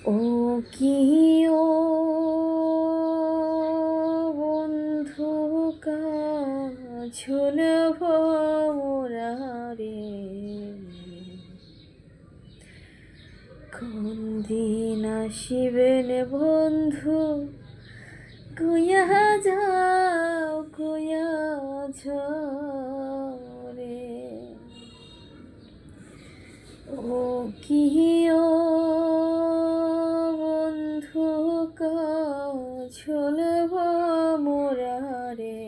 ও কি ও বন্ধু কাজল ভোরারে কোন দিন আসিবেন বন্ধু কুয়া যাও কুয়া ঝরে ও কি ও বন্ধু কাজল ভোরারে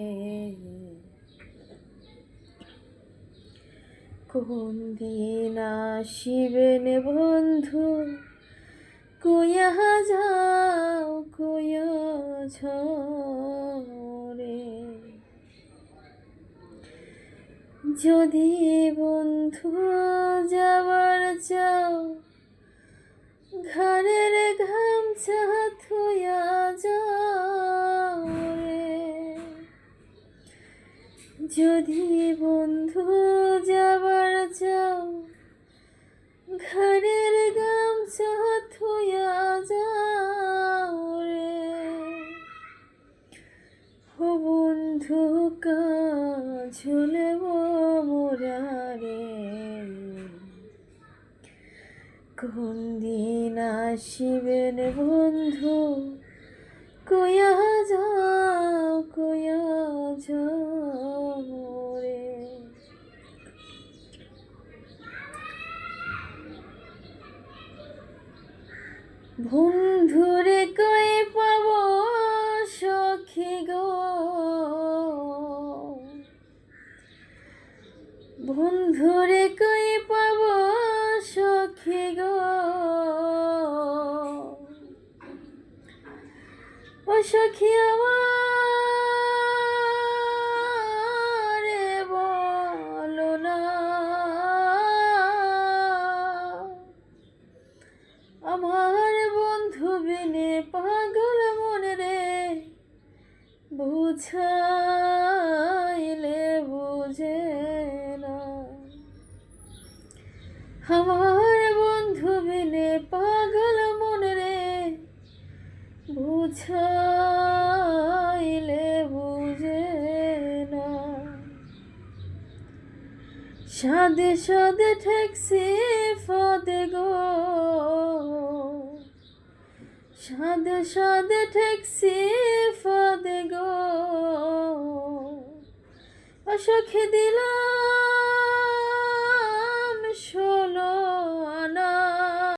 কোন দিন আসিবেন বন্ধু কুয়া যাও কুয়া ঝরে যদি বন্ধু যাবার চাও ঘরের গামছা থুয়া যাও রে যদি বন্ধু যাবার চাও ঘরের গামছা থুয়া যাও রে ও বন্ধু কাজল মোরারে কোন দিন আসিবেন বন্ধু কুয়া যাও কুয়া ঝরে বন্ধুরে কই পাব সখী গো বন্ধুরে কই পাব সখী গো ও সখী আমারে বলো না আমার বন্ধু বিনে পাগল মনে রে বুঝাইলে বুঝে না আমার বন্ধু বিনে পাগল মনে রে বুঝাইলে বুঝে না সাদে সাদে ঠেকছি ফাদে গো সাদে সাদে ঠেকছি ফাদে গো সখী দিলা